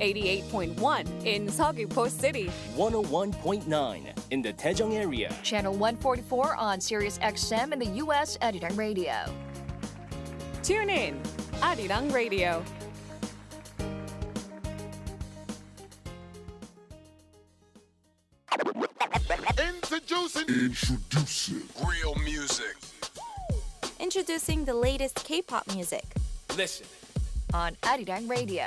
88.1 in Seogwipo City, 101.9 in the Daejeong area, Channel 144 on Sirius XM in the U.S. Arirang Radio. tune in Arirang Radio. Introducing real music. Introducing the latest K-pop music. listen. On Arirang Radio.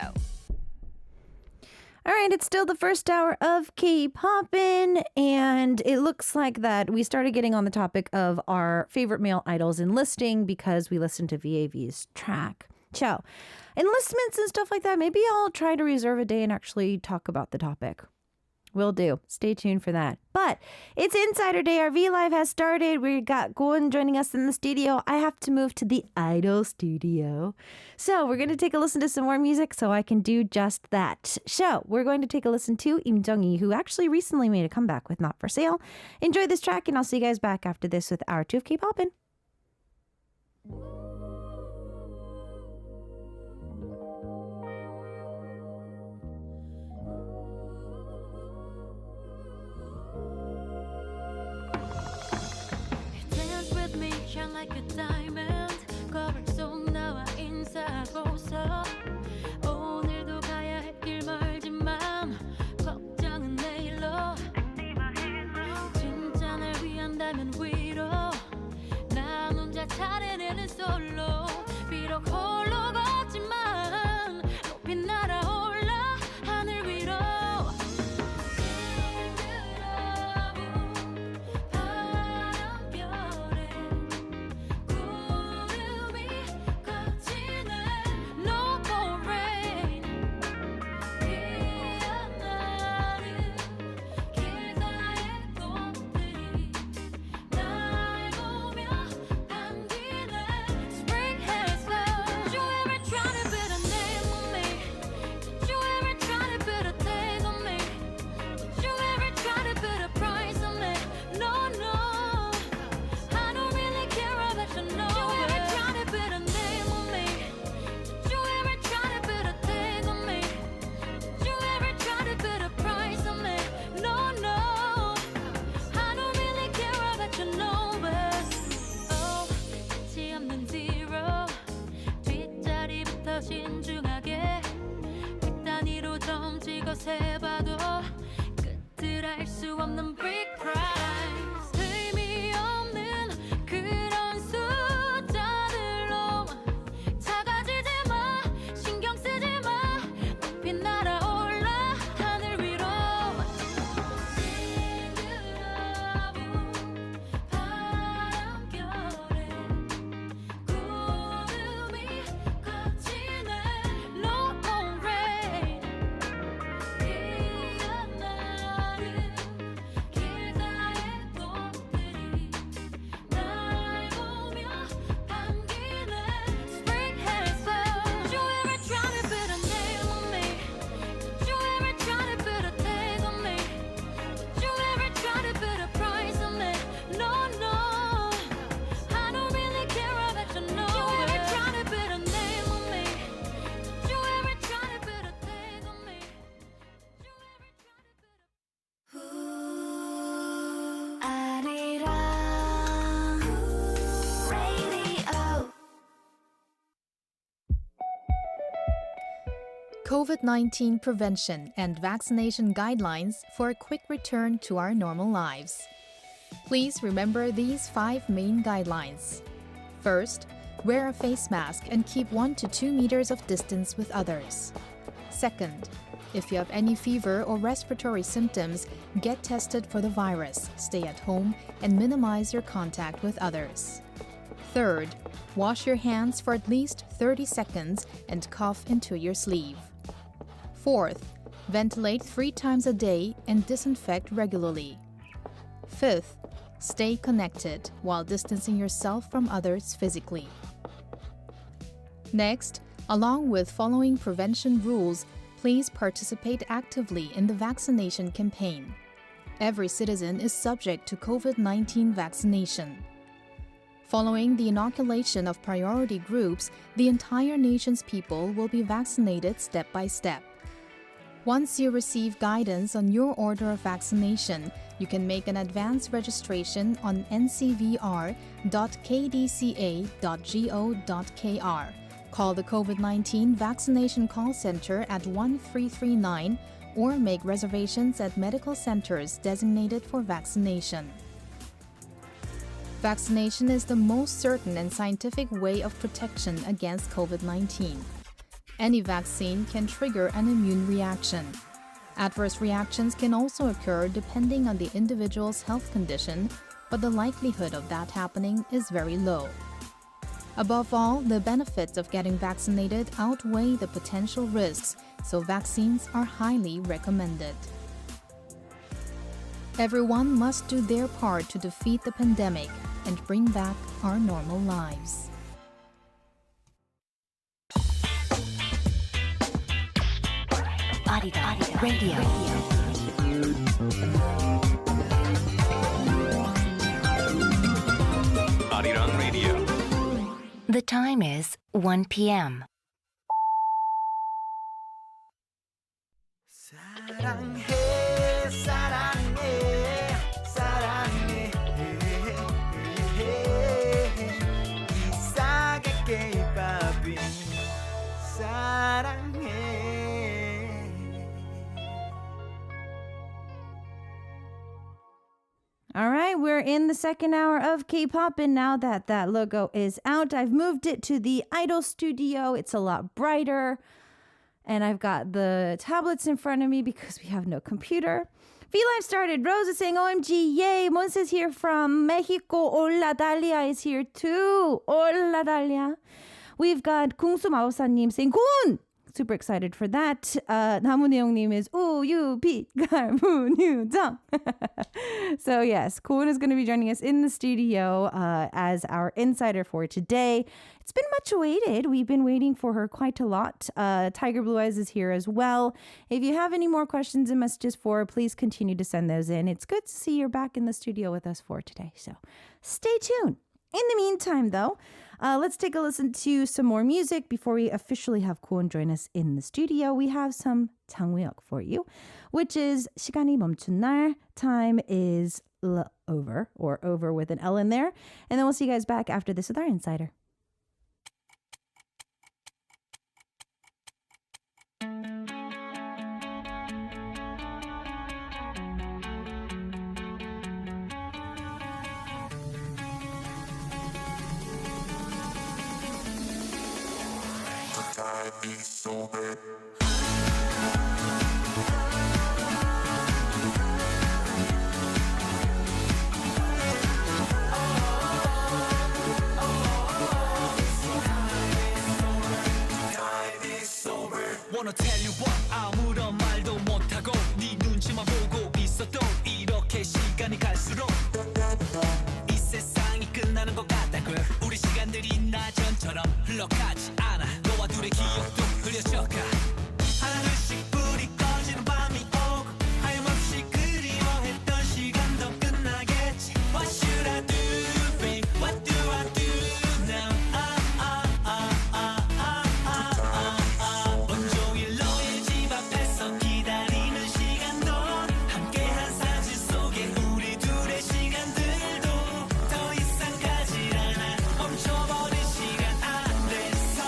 All right, it's still the first hour of K-Poppin, and it looks like that we started getting on the topic of our favorite male idols enlisting because we listened to VAV's track. So, enlistments and stuff like that, maybe I'll try to reserve a day and actually talk about the topic. Will do. Stay tuned for that. But it's Insider Day. Our VLive has started. We got Gowoon joining us in the studio. I have to move to the Idol studio. So we're going to take a listen to some more music so I can do just that. So we're going to take a listen to Im Jung-hee, who actually recently made a comeback with Not For Sale. Enjoy this track, and I'll see you guys back after this with Hour 2 of K-Poppin'. Shine like a diamond 거울 속 나와 인사하고서 오늘도 가야 할 길 멀지만 걱정은 내일로 진짜 날 위한다면 위로 난 혼자 차례내는 솔로 비록 홀로 걷지만 높이 날아올라 하늘 위로 신중하게 백 단위로 점치고 세봐도 끝을 알 수 없는 big prize 의미 없는 그런 숫자들로 작아지지 마 신경 쓰지 마 높이 날아올라 하늘 위로 싱그러운 바람결에 구름이 COVID-19 prevention and vaccination guidelines for a quick return to our normal lives. Please remember these 5 main guidelines. First, wear a face mask and keep 1 to 2 meters of distance with others. Second, if you have any fever or respiratory symptoms, get tested for the virus, stay at home, and minimize your contact with others. Third, wash your hands for at least 30 seconds and cough into your sleeve. Fourth, ventilate 3 times a day and disinfect regularly. Fifth, stay connected while distancing yourself from others physically. Next, along with following prevention rules, please participate actively in the vaccination campaign. Every citizen is subject to COVID-19 vaccination. Following the inoculation of priority groups, the entire nation's people will be vaccinated step by step. Once you receive guidance on your order of vaccination, you can make an advance registration on ncvr.kdca.go.kr. Call the COVID-19 Vaccination Call Center at 1339 or make reservations at medical centers designated for vaccination. Vaccination is the most certain and scientific way of protection against COVID-19. Any vaccine can trigger an immune reaction. Adverse reactions can also occur depending on the individual's health condition, but the likelihood of that happening is very low. Above all, the benefits of getting vaccinated outweigh the potential risks, so vaccines are highly recommended. Everyone must do their part to defeat the pandemic and bring back our normal lives. Arirang Radio. Arirang Radio. The time is 1 p.m. 사랑해 사랑해 사랑해 이상하게 K-Poppin 사랑해. All right, we're in the second hour of K-Poppin. Now that that logo is out, I've moved it to the Idol studio. It's a lot brighter. And I've got the tablets in front of me because we have no computer. VLive started. Rose is saying, OMG, yay. Mons is here from Mexico. Hola, Dalia is here too. Hola, Dalia. We've got Kungsu Maosa님 saying, Gowoon! Super excited for that. 나무네용님 is 우유빛갈무뉴정. So yes, Gowoon is going to be joining us in the studio as our insider for today. It's been much awaited. We've been waiting for her quite a lot. Tiger Blue Eyes is here as well. If you have any more questions and messages for her, please continue to send those in. It's good to see you're back in the studio with us for today. So stay tuned. In the meantime, though, let's take a listen to some more music before we officially have Gowoon join us in the studio. We have some 장우혁 for you, which is 시간이 멈춘 날. Time is over, or over with an L in there. And then we'll see you guys back after this with our insider. Wanna tell you what 아무런 말도 못하고 네 눈치만 보고 있어도 이렇게 시간이 갈수록 이 세상이 끝나는 것 같다고 우리 시간들이 나전처럼 흘러가지 않아 너와 둘의 기억도 흐려져가 하나둘씩 불이 꺼지는 밤이 오고 하염없이 그리워했던 시간도 끝나겠지 What should I do, babe? What do I do now? 온종일 너의 집 앞에서 기다리는 시간도 함께한 사진 속에 우리 둘의 시간들도 더 이상 가지 않아 멈춰버린 시간 아래서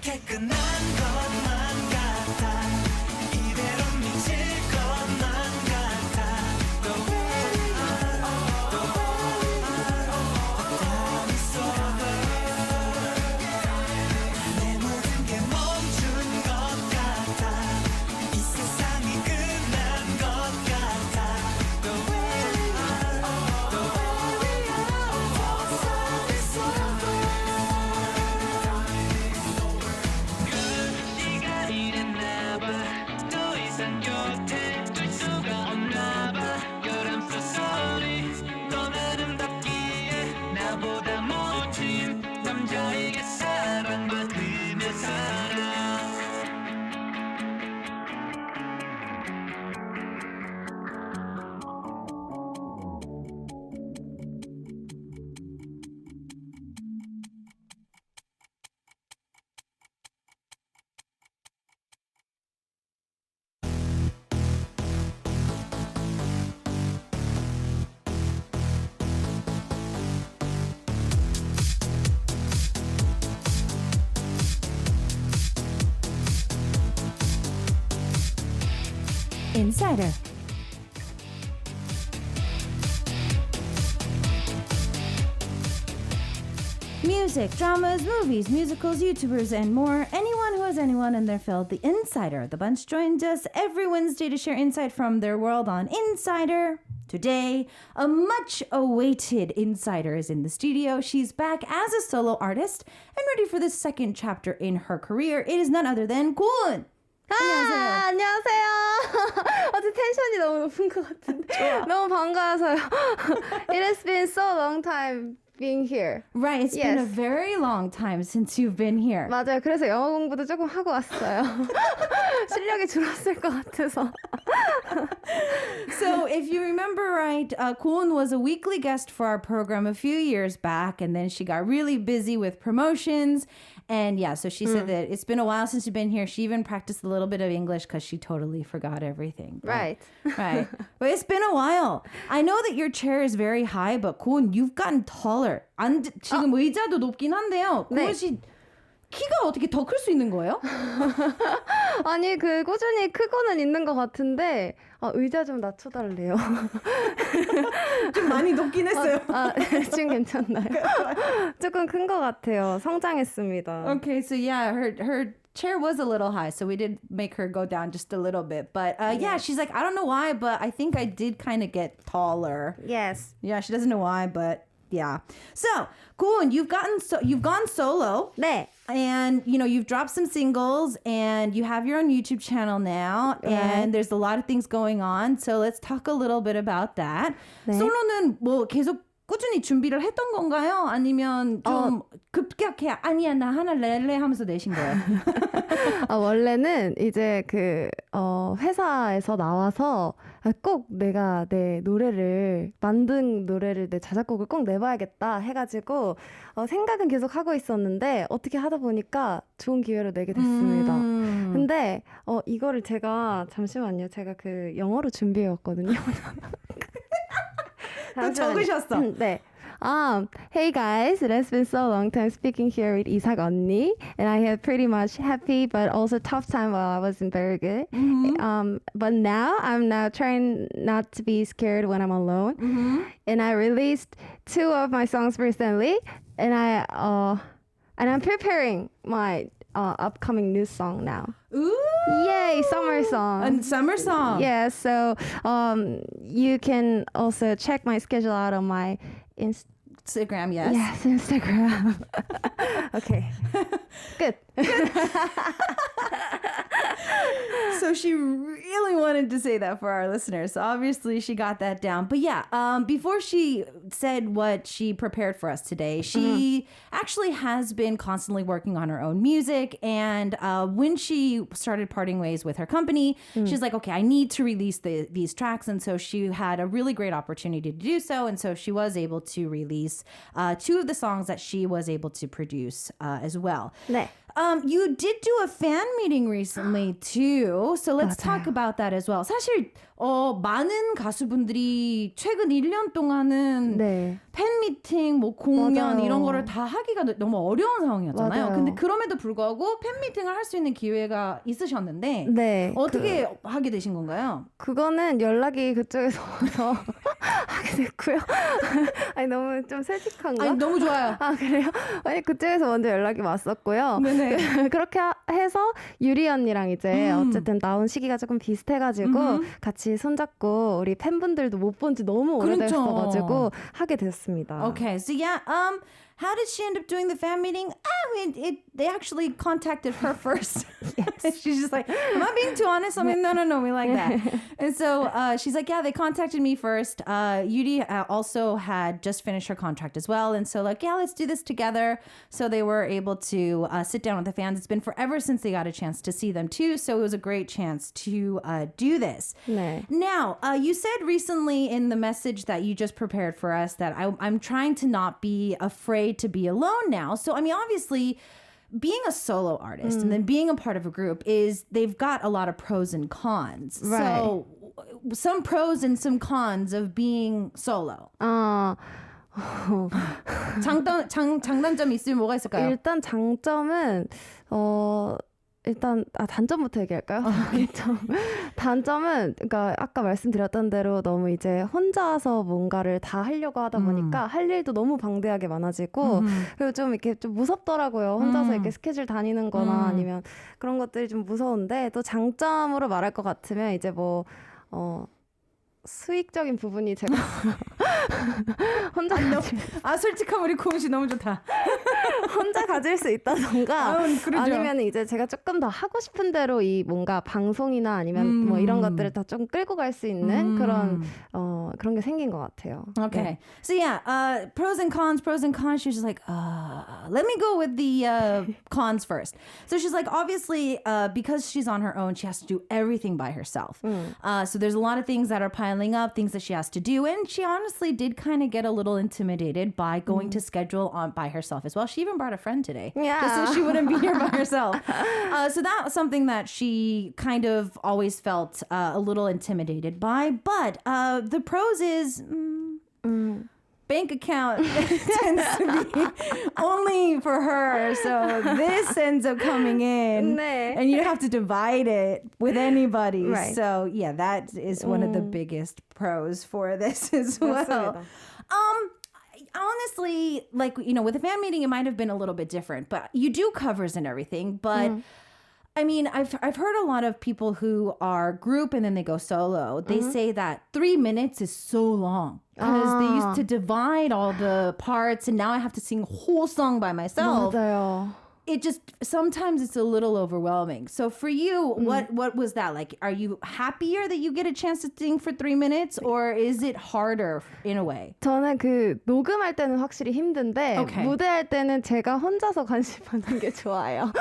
이렇게 끝난 것만 같아 이대로 미칠 것만 같아 The way we are, the way we are Time is over 내 모든 게 멈춘 것 같아 이 세상이 끝난 것 같아 The way we are, the way we are Time is over 네가 이랬나 봐 더 이상 곁에 둘 수가 없나 봐 Girl I'm so sorry 넌 아름답기에 나보다 멋진 남자에게 사랑받으며 살아 Insider. Music, dramas, movies, musicals, YouTubers, and more. Anyone who has anyone in their field, The Insider. The bunch joins us every Wednesday to share insight from their world on Insider. Today, a much-awaited insider is in the studio. She's back as a solo artist and ready for the second chapter in her career. It is none other than Gowoon. 안녕하세요. 어제 텐션이 너무 높은 것 같은데. 너무 반가워서요. It has been so long time being here. Right, it's been a very long time since you've been here. 맞아요. 그래서 영어 공부도 조금 하고 왔어요. 실력이 줄었을 것 같아서. So if you remember right, Gowoon was a weekly guest for our program a few years back, and then she got really busy with promotions. And yeah, so she said that it's been a while since you've been here. She even practiced a little bit of English because she totally forgot everything. But, right. Right. But it's been a while. I know that your chair is very high, but Gowoon, you've gotten taller. 지금 의자도 높긴 한데요. 고은 씨 키가 어떻게 더 클 수 있는 거예요? 아니 꾸준히 크고는 있는 것 같은데 의자 좀 낮춰달래요. 좀 많이 높긴 했어요. 지금 괜찮나요? 조금 큰 것 같아요. 성장했습니다. Okay, so yeah, her chair was a little high, so we did make her go down just a little bit. But yeah, she's like, I don't know why, but I think I did kind of get taller. Yes. Yeah, she doesn't know why, but yeah. So, Gowoon, you've gone solo. 네. And, you've dropped some singles and you have your own YouTube channel now. Right. And there's a lot of things going on. So let's talk a little bit about that. 네. 솔로는 뭐 계속 꾸준히 준비를 했던 건가요? 아니면 좀 급격해? 아니야, 나 하나 낼래 하면서 내신 거예요? 원래는 이제 회사에서 나와서 꼭 내가 내 노래를 만든 노래를 내 자작곡을 꼭 내봐야겠다 해가지고 생각은 계속 하고 있었는데 어떻게 하다 보니까 좋은 기회로 내게 됐습니다. 근데 이거를 잠시만요. 제가 영어로 준비해왔거든요. 또 적으셨어. 네. Hey guys, it has been so long time speaking here with 이삭 언니, and I had pretty much happy but also tough time while I wasn't very good. But now I'm trying not to be scared when I'm alone, and I released 2 of my songs recently, and I'm preparing my upcoming new song now. Ooh! Yay, summer song. A summer song. Yeah, so you can also check my schedule out on my Instagram, yes. Yes, Instagram. Okay. Good. So she really wanted to say that for our listeners. So obviously she got that down. But yeah, before she said what she prepared for us today, she actually has been constantly working on her own music. And when she started parting ways with her company, she's like, okay, I need to release these tracks. And so she had a really great opportunity to do so. And so she was able to release 2 of the songs that she was able to produce as well. 네. You did do a fan meeting recently too. So let's talk about that as well. 사실 많은 가수분들이 최근 1년 동안은 팬 팬미팅, 뭐 공연 맞아요. 이런 거를 다 하기가 너무 어려운 상황이었잖아요. 맞아요. 근데 그럼에도 불구하고 팬미팅을 할 수 있는 기회가 있으셨는데 네. 어떻게 하게 되신 건가요? 그거는 연락이 그쪽에서 와서 하게 됐고요. 아니 너무 좀 솔직한가? 아니 너무 좋아요. 아 그래요? 아니 그쪽에서 먼저 연락이 왔었고요. 네네. 그렇게 해서 유리 언니랑 이제 어쨌든 나온 시기가 조금 비슷해가지고 같이 손잡고 우리 팬분들도 못 본 지 너무 오래됐어가지고 하게 됐습니다. Okay, so yeah, how did she end up doing the fan meeting? They actually contacted her first. Yes. She's just like, am I being too honest? I mean, no, we like that. And so she's like, yeah, they contacted me first. Yuri also had just finished her contract as well. And so like, yeah, let's do this together. So they were able to sit down with the fans. It's been forever since they got a chance to see them too. So it was a great chance to do this. 네. Now, you said recently in the message that you just prepared for us that I'm trying to not be afraid to be alone now. So, I mean, obviously, being a solo artist and then being a part of a group they've got a lot of pros and cons. Right. So, some pros and some cons of being solo. 장단점이 있으면 뭐가 있을까요? 일단 장점은 일단 단점부터 얘기할까요? 단점은 그러니까 아까 말씀드렸던 대로 너무 이제 혼자서 뭔가를 다 하려고 하다 보니까 할 일도 너무 방대하게 많아지고 그리고 좀 이렇게 좀 무섭더라고요. 혼자서 이렇게 스케줄 다니는 거나 아니면 그런 것들이 좀 무서운데 또 장점으로 말할 것 같으면 이제 뭐 수익적인 부분이 제가 혼자 솔직한 우리 고은 씨 너무 좋다. 혼자 가질 수 있다던가 아니면 이제 제가 조금 더 하고 싶은 대로 이 뭔가 방송이나 아니면 뭐 이런 것들을 다 좀 끌고 갈 수 있는 그런 게 생긴 것 같아요. Okay. 네. So yeah, pros and cons. She's just like, let me go with the cons first. So she's like, obviously, because she's on her own, she has to do everything by herself. So there's a lot of things that are piling up, things that she has to do. And she honestly did kind of get a little intimidated by going to schedule on by herself as well. She even brought a friend today. Yeah. Just so she wouldn't be here by herself. So that was something that she kind of always felt a little intimidated by. But the pros is bank account tends to be only for her. So this ends up coming in 네. and you don't have to divide it with anybody. Right. So yeah, that is one of the biggest pros for this as well. 맞습니다. Honestly, like, you know, with a fan meeting, it might have been a little bit different, but you do covers and everything. But I mean, I've heard a lot of people who are group and then they go solo. They say that 3 minutes is so long because they used to divide all the parts and now I have to sing a whole song by myself. 맞아요. It just, sometimes it's a little overwhelming. So for you, what was that like? Are you happier that you get a chance to sing for 3 minutes or is it harder in a way? 저는 그 녹음할 때는 확실히 힘든데 Okay. 무대할 때는 제가 혼자서 관심 받는 게 좋아요.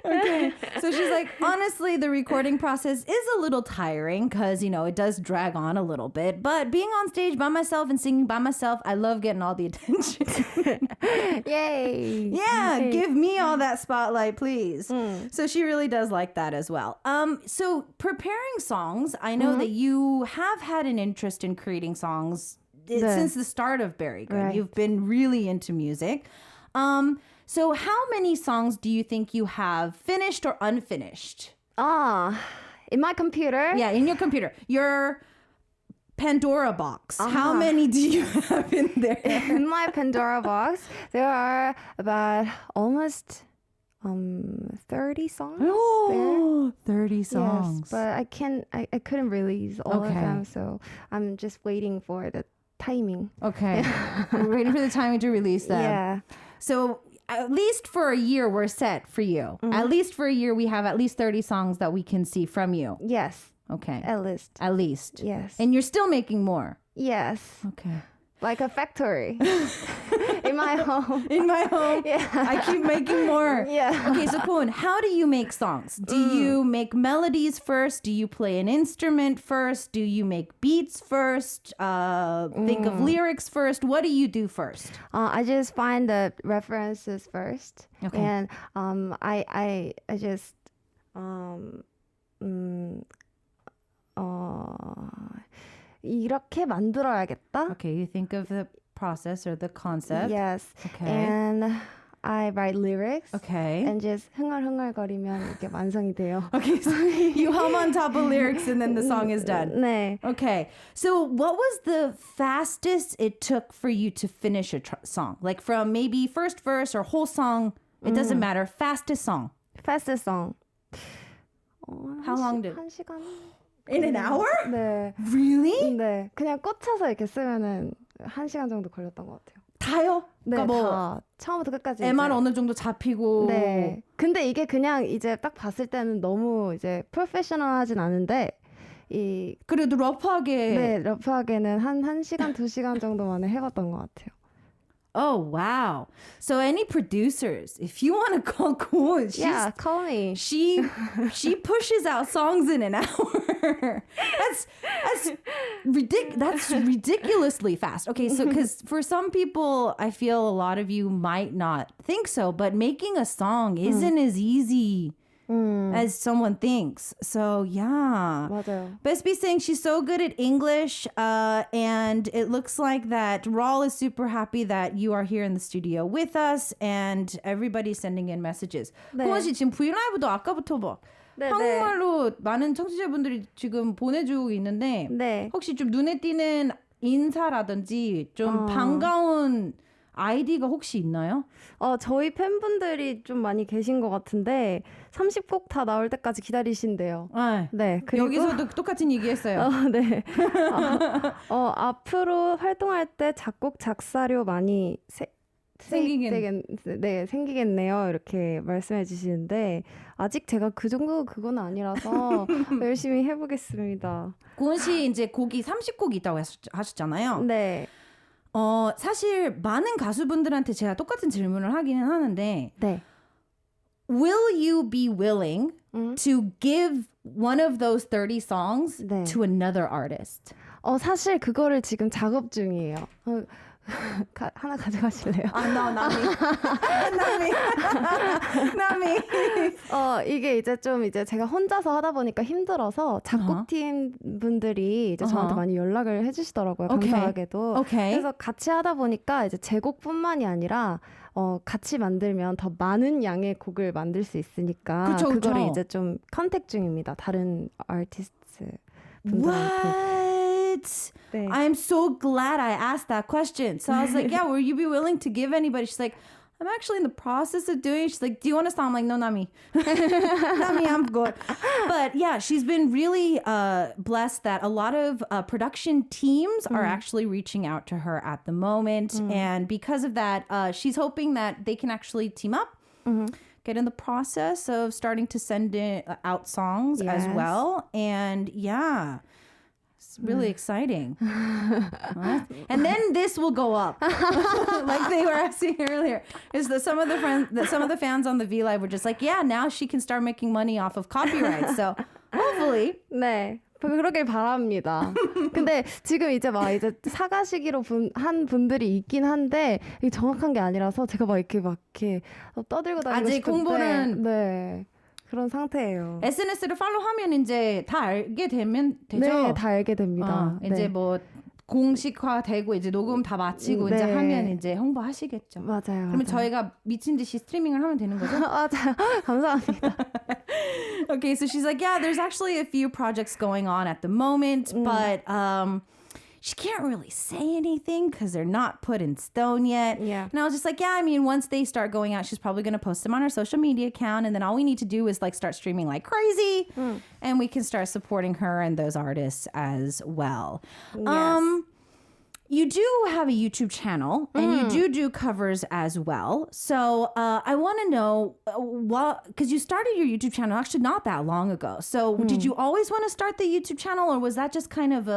Okay. So she's like, honestly, the recording process is a little tiring because, you know, it does drag on a little bit. But being on stage by myself and singing by myself, I love getting all the attention. Yay! Yeah, give me all that spotlight, please. So she really does like that as well. So preparing songs, I know that you have had an interest in creating songs since the start of Very Good. Right. You've been really into music. So how many songs do you think you have finished or unfinished? In my computer? Yeah, in your computer. Your Pandora box. How many do you have in there? In my Pandora box, there are about almost 30 songs there. 30 songs. Yes, but I couldn't release all of Okay. them, so I'm just waiting for the timing. Okay. We're waiting for the timing to release them. Yeah. So at least for a year, we're set for you. At least for a year, we have at least 30 songs that we can see from you. Yes. Okay. At least. At least. Yes. And you're still making more. Yes. Okay. Like a factory. In my home. In my home. Yeah. I keep making more. Yeah. Okay, so Gowoon, how do you make songs? Do you make melodies first? Do you play an instrument first? Do you make beats first? Think of lyrics first? What do you do first? I just find the references first. Okay. And I just 이렇게 만들어야겠다. Okay, you think of the process or the concept. Yes. Okay. And I write lyrics. Okay. And just 흥얼흥얼거리면 이렇게 완성이 돼요. Okay, so you hum on top of lyrics and then the song is done. 네. Okay, so what was the fastest it took for you to finish a song? Like from maybe first verse or whole song, it doesn't matter. Fastest song. Fastest song. How long did? 1시간. In an hour? 네. Really? 네. 그냥 꽂혀서 이렇게 쓰면은 1시간 정도 걸렸던 것 같아요. 다요? 네, 그러니까 뭐 다 처음부터 끝까지. MR 어느 정도 잡히고. 네. 근데 이게 그냥 이제 딱 봤을 때는 너무 이제 프로페셔널하진 않은데 이 그래도 러프하게. 네, 러프하게는 한 1시간, 2시간 정도 만에 해봤던 것 같아요. Oh, wow. So any producers, if you want to call Gowoon, call me. She pushes out songs in an hour. That's ridiculously fast. Okay, so because for some people, I feel a lot of you might not think so, but making a song isn't as easy as someone thinks. So yeah. 맞아요. Besby's saying she's so good at English, and it looks like that Raul is super happy that you are here in the studio with us, and everybody's sending in messages. 고원 씨 지금 VLive도 아까부터 막 한국말로 많은 청취자분들이 지금 보내주고 있는데 혹시 좀 눈에 띄는 인사라든지 좀 반가운 아이디가 혹시 있나요? 저희 팬분들이 좀 많이 계신 것 같은데 30곡 다 나올 때까지 기다리신대요. 네. 그리고 여기서도 똑같은 얘기했어요. 네. 앞으로 활동할 때 작곡 작사료 많이 생기겠네요. 이렇게 말씀해 주시는데 아직 제가 그 정도 그건 아니라서 열심히 해보겠습니다. 고은 씨 이제 곡이 30곡이 있다고 하셨잖아요. 네. 사실 많은 가수분들한테 제가 똑같은 질문을 하기는 하는데 Will you be willing to give one of those 30 songs to another artist? 사실 그거를 지금 작업 중이에요. 하나 가져가실래요? Not me. 이게 이제 좀 이제 제가 혼자서 하다 보니까 힘들어서 작곡팀 분들이 이제 저한테 많이 연락을 해주시더라고요. 감사하게도. 그래서 같이 하다 보니까 이제 제 곡뿐만이 아니라 같이 만들면 더 많은 양의 곡을 만들 수 있으니까 그거를 이제 좀 컨택 중입니다. 다른 아티스트 분들한테. I'm so glad I asked that question. So I was like, yeah, will you be willing to give anybody? She's like, I'm actually in the process of doing it. She's like, do you want a song? I'm like, no, not me. Not me, I'm good. But yeah, she's been really blessed that a lot of production teams are actually reaching out to her at the moment. And because of that, she's hoping that they can actually team up. Get in the process of starting to send out songs as well. And yeah. It's really exciting. And then this will go up. Like they were asking earlier. Is that some of the fans on the VLive were just like, yeah, now she can start making money off of copyright. So hopefully. 네. 그러길 바랍니다. 근데 지금 이제 사가시기로 한 분들이 있긴 한데 이게 정확한 게 아니라서 제가 이렇게 떠들고 다니고 아직 싶은데 공부는 네. 그런 상태예요. SNS를 팔로우하면 이제 다 알게 되면 되죠? 네, 다 알게 됩니다. 이제 뭐 공식화되고 이제 녹음 다 마치고 이제 하면 이제 홍보하시겠죠. 맞아요. 그러면 저희가 미친 듯이 스트리밍을 하면 되는 거죠? 맞아요. 감사합니다. Okay, so she's like, yeah, there's actually a few projects going on at the moment, but she can't really say anything because they're not put in stone yet. Yeah. And I was just like, yeah, I mean, once they start going out, she's probably going to post them on her social media account. And then all we need to do is start streaming like crazy. And we can start supporting her and those artists as well. Yes. You do have a YouTube channel and you do covers as well. So I want to know because you started your YouTube channel actually not that long ago. So did you always want to start the YouTube channel or was that just kind of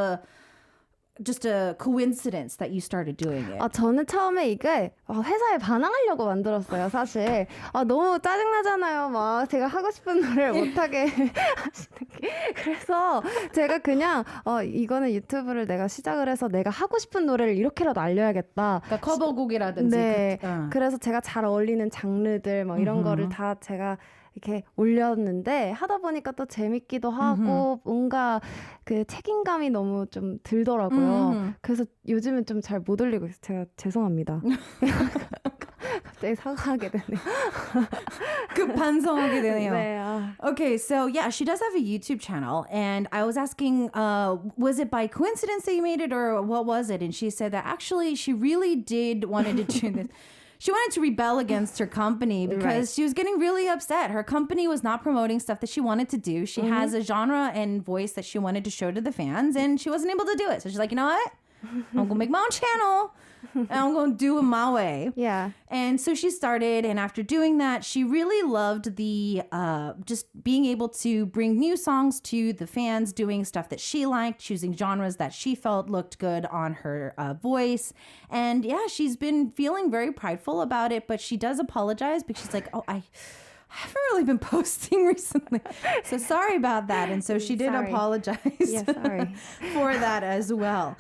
just a coincidence that you started doing it? 저는 처음에 이게 회사에 반항하려고 만들었어요, 사실. 너무 짜증나잖아요. 제가 하고 싶은 노래를 못하게 하시는 게. 그래서 제가 그냥 이거는 유튜브를 내가 시작을 해서 내가 하고 싶은 노래를 이렇게라도 알려야겠다. 그러니까 커버곡이라든지. 네. 그래서 제가 잘 어울리는 장르들 이런 거를 다 제가 이렇게 올렸는데 하다 보니까 또 재밌기도 하고 뭔가 그 책임감이 너무 좀 들더라고요. 그래서 요즘은 좀 잘 못 올리고 있어요. 제가 죄송합니다. 갑자기 사과하게 되네요. 반성하게 되네요. 네, Okay, so yeah, she does have a YouTube channel, and I was asking, was it by coincidence that you made it, or what was it? And she said that actually she really did wanted to do this. She wanted to rebel against her company because she was getting really upset. Her company was not promoting stuff that she wanted to do. She has a genre and voice that she wanted to show to the fans, and she wasn't able to do it. So she's like, you know what? I'm going to make my own channel. And I'm going to do it my way. Yeah. And so she started, and after doing that, she really loved the just being able to bring new songs to the fans, doing stuff that she liked, choosing genres that she felt looked good on her voice. And yeah, she's been feeling very prideful about it, but she does apologize because she's like, I haven't really been posting recently. So sorry about that. And so she did apologize for that as well.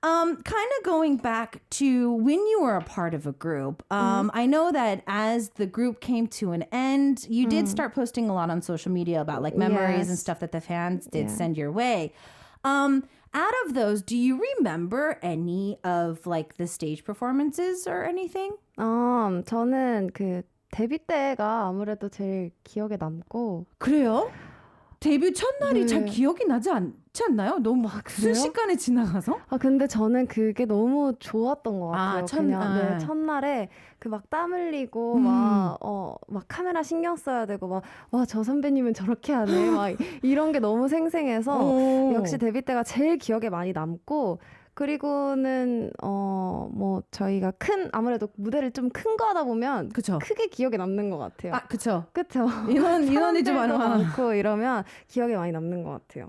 Kind of going back to when you were a part of a group, I know that as the group came to an end, you did start posting a lot on social media about like memories and stuff that the fans did send your way. Out of those, do you remember any of like the stage performances or anything? 저는 그 데뷔 때가 아무래도 제일 기억에 남고. 그래요? 데뷔 첫날이 잘 기억이 나지 않지 않나요? 너무 순식간에 지나가서? 근데 저는 그게 너무 좋았던 것 같아요. 그냥 첫날에 그 막 땀 흘리고 막 카메라 신경 써야 되고 막 와, 저 선배님은 저렇게 하네. 막 이런 게 너무 생생해서 역시 데뷔 때가 제일 기억에 많이 남고. 그리고는 뭐 저희가 아무래도 무대를 좀 큰 거 하다 보면 크게 기억에 남는 것 같아요. 그쵸. 인원이 좀 많고 이러면 기억에 많이 남는 것 같아요.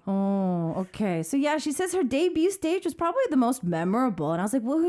Okay. So yeah, she says her debut stage was probably the most memorable. And I was like, well,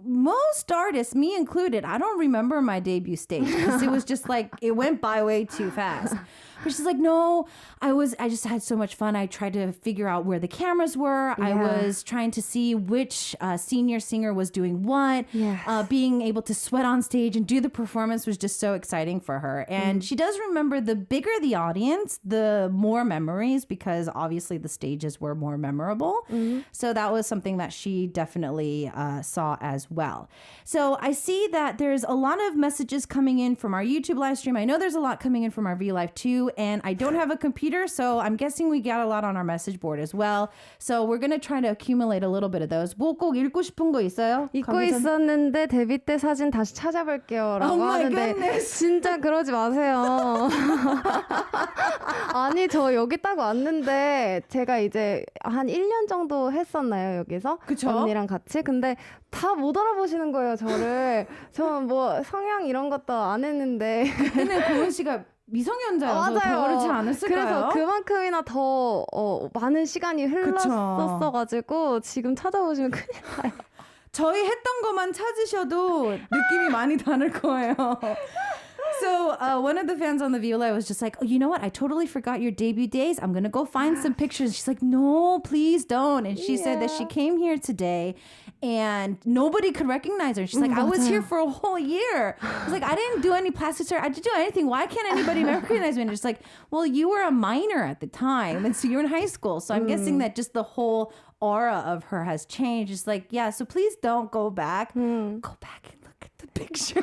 most artists, me included, I don't remember my debut stage because it was just like, it went by way too fast. But she's like, no, I just had so much fun. I tried to figure out where the cameras were. Yeah. I was trying to see which senior singer was doing what. Yes. Being able to sweat on stage and do the performance was just so exciting for her. And she does remember the bigger the audience, the more memories, because obviously the stages were more memorable. So that was something that she definitely saw as well. So I see that there's a lot of messages coming in from our YouTube live stream. I know there's a lot coming in from our VLive too. And I don't have a computer, so I'm guessing we got a lot on our message board as well. So we're going to try to accumulate a little bit of those. 뭐 꼭 읽고 싶은 거 있어요? 읽고 있었는데 데뷔 때 사진 다시 찾아볼게요 라고 하는데 goodness. 진짜 그러지 마세요. 아니 저 여기 딱 왔는데 제가 이제 한 1년 정도 했었나요 여기서? 그쵸? 언니랑 같이. 근데 다 못 알아보시는 거예요 저를. 저는 뭐 성향 이런 것도 안 했는데 그때는 고은 씨가 미성년자여서 더 어리지 않았을까요? 그래서 그만큼이나 더 많은 시간이 흘렀었어가지고 지금 찾아보시면 큰일 나요. 저희 했던 것만 찾으셔도 느낌이 많이 다를 거예요. So one of the fans on the VLive was just like, oh, you know what? I totally forgot your debut days. I'm going to go find some pictures. She's like, no, please don't. And she said that she came here today and nobody could recognize her. She's like, I was here for a whole year. I was like, I didn't do any plastic surgery. I didn't do anything. Why can't anybody recognize me? And she's like, well, you were a minor at the time. And so you were in high school. So I'm guessing that just the whole aura of her has changed. It's like, yeah, so please don't go back. Go back and look at the pictures.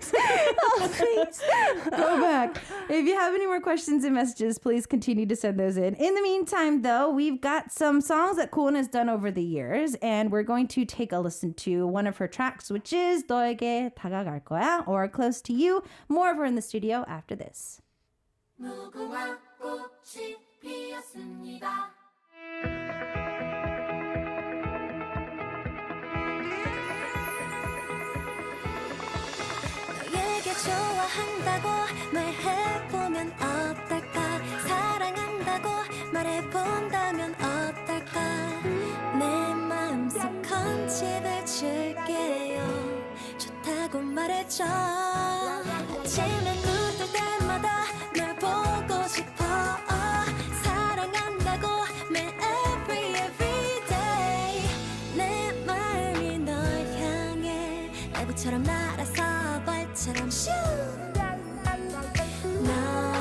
Please go back. If you have any more questions and messages, please continue to send those in. In the meantime, though, we've got some songs that Gowoon has done over the years, and we're going to take a listen to one of her tracks, which is 너에게 다가갈 거야, or Close to You. More of her in the studio after this. 무궁화 꽃이 피었습니다. 좋아한다고 말해보면 어떨까 사랑한다고 말해본다면 어떨까 내 마음속 건집을 줄게요 좋다고 말해줘 아침에 눈 뜰 때마다 널 보고 싶어 사랑한다고 매일 every day 내 마음이 널 향해 애부처럼 날아서 벌처럼 슈 너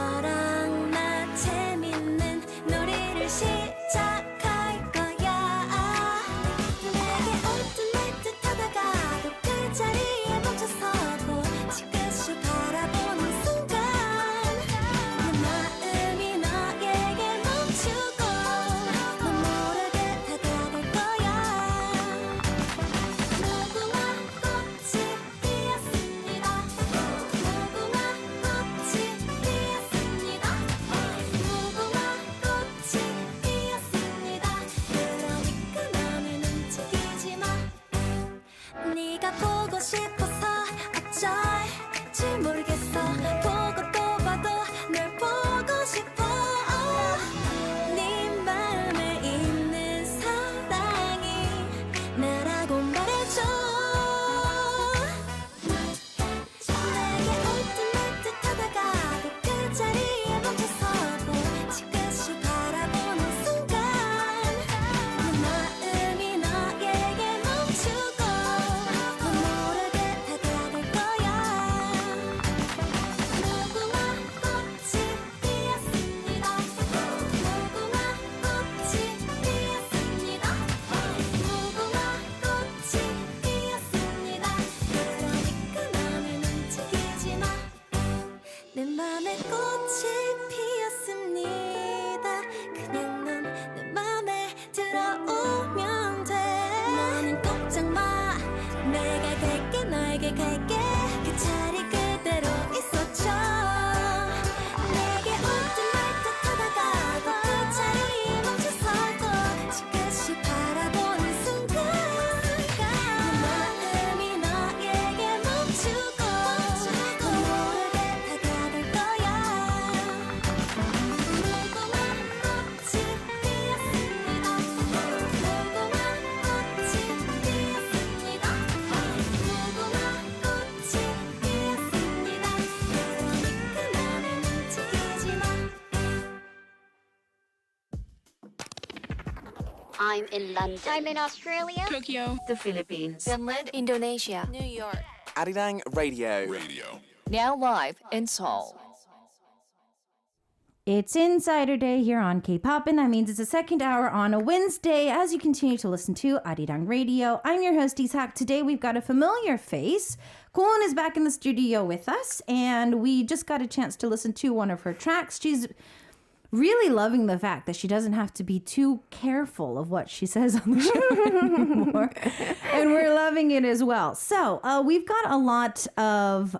I'm in London. I'm in Australia. Tokyo. The Philippines. Finland, Indonesia, New York. Arirang Radio. Now live in Seoul. It's Insider Day here on K-Poppin. That means it's the second hour on a Wednesday as you continue to listen to Arirang Radio. I'm your host, Ishak. Today we've got a familiar face. Gowoon is back in the studio with us, and we just got a chance to listen to one of her tracks. She's really loving the fact that she doesn't have to be too careful of what she says on the show anymore. And we're loving it as well. So we've got a lot of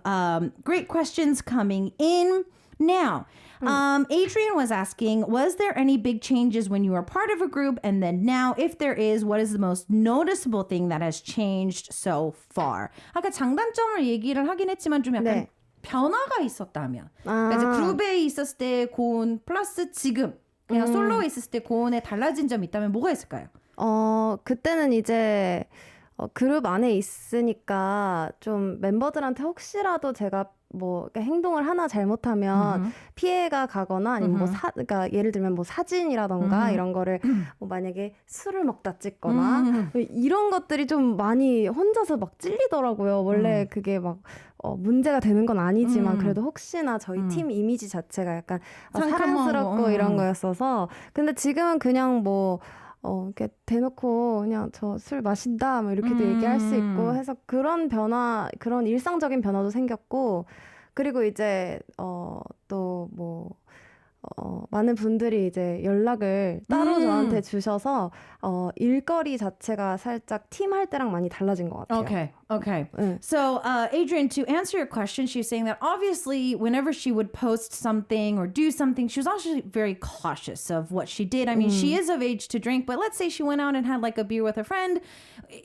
great questions coming in. Now, Adrian was asking, was there any big changes when you were part of a group? And then now, if there is, what is the most noticeable thing that has changed so far? 아까 장단점을 얘기를 하긴 했지만 좀 약간 변화가 있었다면. 그래서 그룹에 있었을 때 고온 플러스 지금 그냥 솔로에 있었을 때 고온에 달라진 점이 있다면 뭐가 있을까요? 그때는 이제 그룹 안에 있으니까 좀 멤버들한테 혹시라도 제가 뭐 행동을 하나 잘못하면 피해가 가거나 아니면 그러니까 예를 들면 뭐 사진이라던가 이런 거를 뭐 만약에 술을 먹다 찍거나 이런 것들이 좀 많이 혼자서 막 찔리더라고요. 원래 그게 막 문제가 되는 건 아니지만 그래도 혹시나 저희 팀 이미지 자체가 약간 사랑스럽고 이런 거였어서 근데 지금은 그냥 뭐 이렇게 대놓고 그냥 저 술 마신다 뭐 이렇게도 얘기할 수 있고 해서 그런 변화, 그런 일상적인 변화도 생겼고 그리고 이제 또 뭐 많은 분들이 이제 연락을 따로 저한테 주셔서 일거리 자체가 살짝 팀 할 때랑 많이 달라진 것 같아요. Okay. So, Adrian, to answer your question, she was saying that obviously whenever she would post something or do something, she was also very cautious of what she did. I mean, she is of age to drink, but let's say she went out and had like a beer with a friend.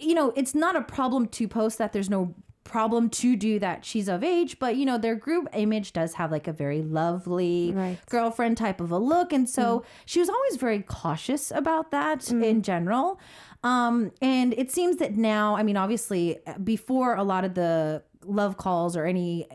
You know, it's not a problem to post that. There's no problem to do that. She's of age, but you know, their group image does have like a very lovely girlfriend type of a look. And so she was always very cautious about that in general. And it seems that now, I mean, obviously before a lot of the love calls or any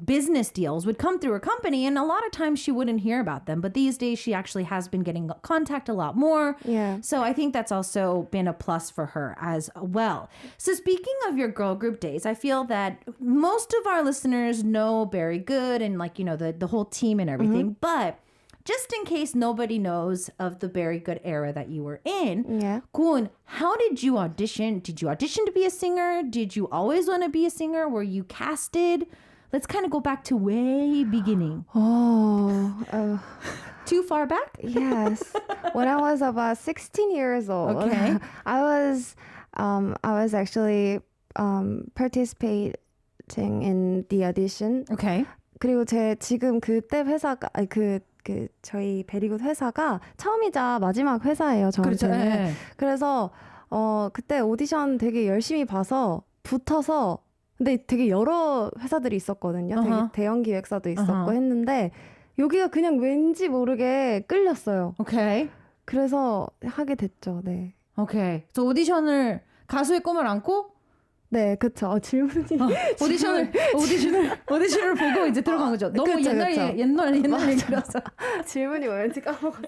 business deals would come through her company, and a lot of times she wouldn't hear about them, but these days she actually has been getting contact a lot more. So I think that's also been a plus for her as well. So speaking of your girl group days, I feel that most of our listeners know Very Good and like, you know, the whole team and everything, but just in case nobody knows of the Very Good era that you were in, Gowoon, how did you audition? Did you audition to be a singer? Did you always want to be a singer? Were you casted? Let's kind of go back to way beginning. Too far back? Yes. When I was about 16 years old, I was actually participating in the audition. 그리고 제 지금 그때 회사가 저희 베리굿 회사가 처음이자 마지막 회사예요, 저한테는. 그래서 그때 오디션 되게 열심히 봐서 붙어서 근데 되게 여러 회사들이 있었거든요. 되게 대형 기획사도 있었고 했는데 여기가 그냥 왠지 모르게 끌렸어요. 그래서 하게 됐죠. 네. 그래서 오디션을 가수의 꿈을 안고 네, 그쵸. 질문이 오디션을 보고 이제 들어간 거죠. 너무 옛날 얘기라서 질문이 뭐였지 까먹었어.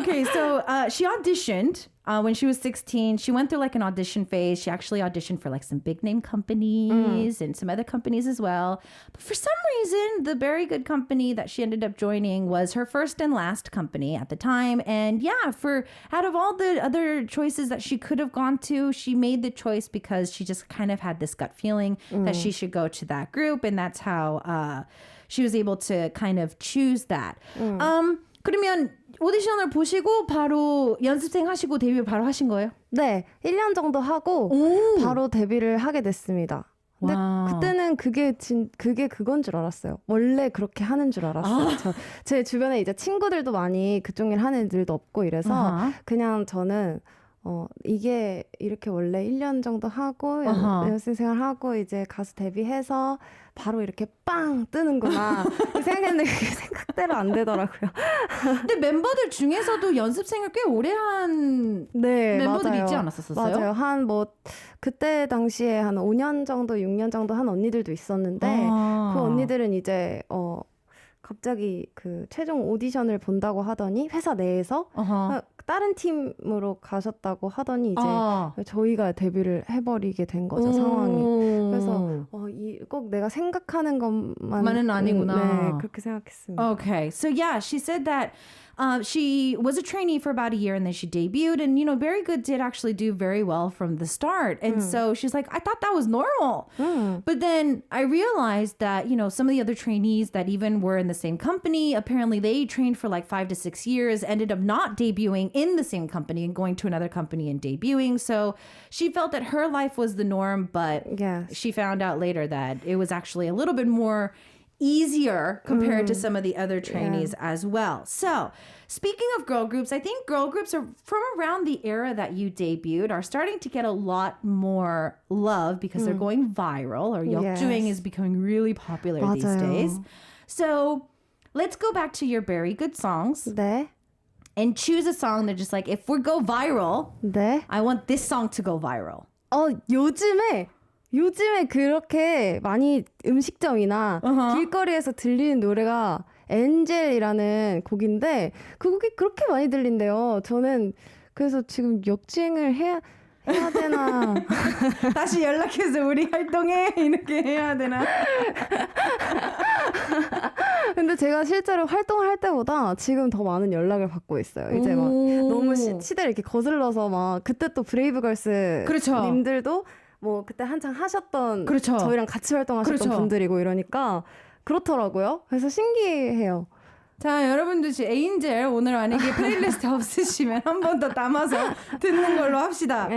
Okay, so she auditioned when she was 16. She went through like an audition phase. She actually auditioned for like some big name companies and some other companies as well. But for some reason, the Very Good company that she ended up joining was her first and last company at the time. And yeah, for out of all the other choices that she could have gone to, she made the choice because she just kind of had this gut feeling that she should go to that group. And that's how she was able to kind of choose that. 그러면 오디션을 보시고 바로 연습생 하시고 데뷔 바로 하신 거예요? 네, 1년 정도 하고 바로 데뷔를 하게 됐습니다. 근데 그때는 그게 그건 줄 알았어요. 원래 그렇게 하는 줄 알았어요. 제 주변에 이제 친구들도 많이 그쪽 일 하는 애들도 없고 이래서 그냥 저는 이게 이렇게 원래 1년 정도 하고 연습생 생활하고 이제 가수 데뷔해서 바로 이렇게 빵 뜨는구나 생각했는데 그게 생각대로 안 되더라고요. 근데 멤버들 중에서도 연습생을 꽤 오래 한 멤버들이 맞아요. 있지 않았었어요? 맞아요. 한 그때 당시에 한 5년 정도 6년 정도 한 언니들도 있었는데 그 언니들은 이제 갑자기 그 최종 오디션을 본다고 하더니 회사 내에서 다른 팀으로 가셨다고 하더니 이제 저희가 데뷔를 해버리게 된 거죠, 상황이. 그래서 꼭 내가 생각하는 것만은 아니구나. 네, 그렇게 생각했습니다. Okay, so yeah, she said that she was a trainee for about a year and then she debuted, and you know, Very Good did actually do very well from the start. And so she's like, I thought that was normal. But then I realized that, you know, some of the other trainees that even were in the same company, apparently they trained for like 5 to 6 years, ended up not debuting in the same company and going to another company and debuting. So she felt that her life was the norm, but she found out later that it was actually a little bit more easier compared to some of the other trainees as well. So speaking of girl groups, I think girl groups are from around the era that you debuted are starting to get a lot more love because they're going viral, or 역주행 is becoming really popular these days. So let's go back to your very good songs. 네. And choose a song that just like, if we go viral, 네. I want this song to go viral. 요즘에 그렇게 많이 음식점이나 길거리에서 들리는 노래가 엔젤이라는 곡인데 그 곡이 그렇게 많이 들린대요. 저는 그래서 지금 역주행을 해야 되나 다시 연락해서 우리 활동해 이렇게 해야 되나. 근데 제가 실제로 활동할 때보다 지금 더 많은 연락을 받고 있어요. 이제 막 너무 시대를 이렇게 거슬러서 막 그때 또 브레이브걸스 님들도 뭐 그때 한창 하셨던 저희랑 같이 활동하셨던 분들이고 이러니까 그렇더라고요. 그래서 신기해요. 자, 여러분들 에인젤 오늘 만약에 플레이리스트 없으시면 한 번 더 담아서 듣는 걸로 합시다.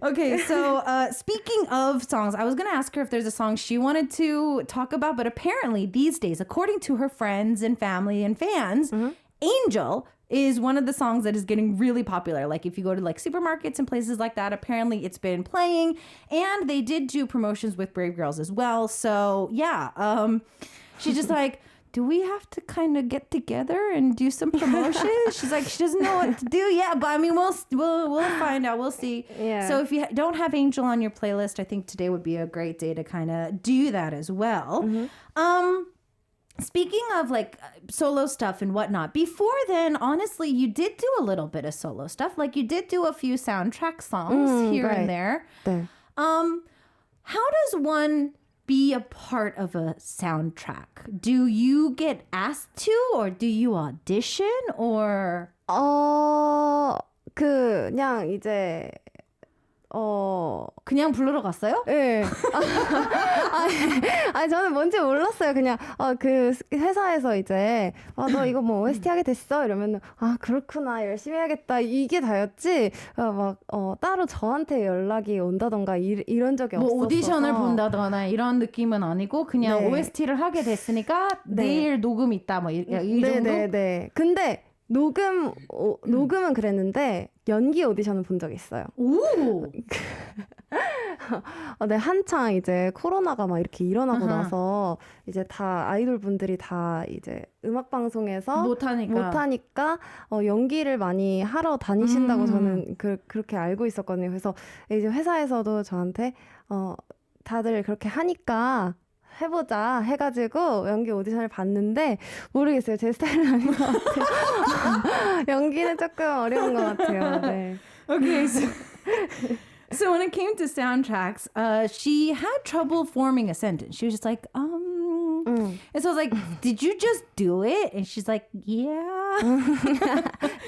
Okay, so speaking of songs, I was going to ask her if there's a song she wanted to talk about, but apparently these days, according to her friends and family and fans, Angel is one of the songs that is getting really popular. Like if you go to like supermarkets and places like that, apparently it's been playing, and they did do promotions with Brave Girls as well. So yeah, she's just like, do we have to kind of get together and do some promotions? She's like, she doesn't know what to do yet, but I mean, we'll find out. We'll see. Yeah. So if you don't have Angel on your playlist, I think today would be a great day to kind of do that as well. Speaking of like solo stuff and whatnot, before then, honestly, you did do a little bit of solo stuff. Like you did do a few soundtrack songs here and there. 네. How does one be a part of a soundtrack? Do you get asked to, or do you audition, or? 그냥 이제 그냥 부르러 갔어요? 네. 아니 저는 뭔지 몰랐어요. 그냥 그 회사에서 이제 너 이거 뭐 OST 하게 됐어 이러면 그렇구나 열심히 해야겠다 이게 다였지 막 따로 저한테 연락이 온다던가 이런 적이 없었어서 오디션을 본다거나 이런 느낌은 아니고 그냥 OST를 하게 됐으니까 내일 녹음 있다 뭐 이 정도? 네. 근데 녹음은 그랬는데 연기 오디션을 본 적이 있어요. 오! 네, 한창 이제 코로나가 막 이렇게 일어나고 나서 이제 다 아이돌 분들이 다 이제 음악 방송에서 못하니까 연기를 많이 하러 다니신다고 저는 그렇게 알고 있었거든요. 그래서 이제 회사에서도 저한테 다들 그렇게 하니까 해보자 해가지고 연기 오디션을 봤는데 모르겠어요. 제 스타일은 아닌 것 같아요. 연기는 조금 어려운 것 같아요. 네. Okay, so when it came to soundtracks, she had trouble forming a sentence. She was just like, And so I was like, did you just do it? And she's like, yeah.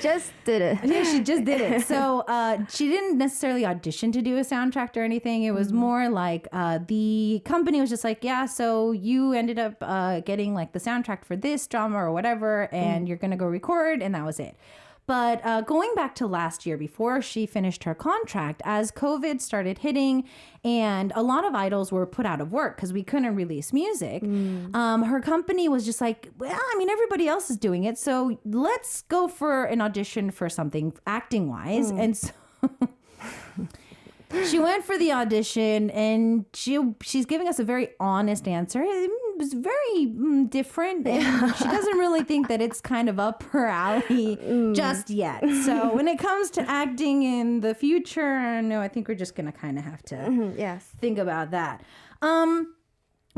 Just did it. Yeah, she just did it. So she didn't necessarily audition to do a soundtrack or anything. It was more like the company was just like, yeah, so you ended up getting like the soundtrack for this drama or whatever, and you're going to go record, and that was it. But going back to last year, before she finished her contract, as COVID started hitting and a lot of idols were put out of work because we couldn't release music, her company was just like, well, I mean, everybody else is doing it, so let's go for an audition for something acting-wise. And so she went for the audition, and she's giving us a very honest answer. It was very different, and she doesn't really think that it's kind of up her alley just yet. So when it comes to acting in the future, no, I think we're just going to kind of have to think about that.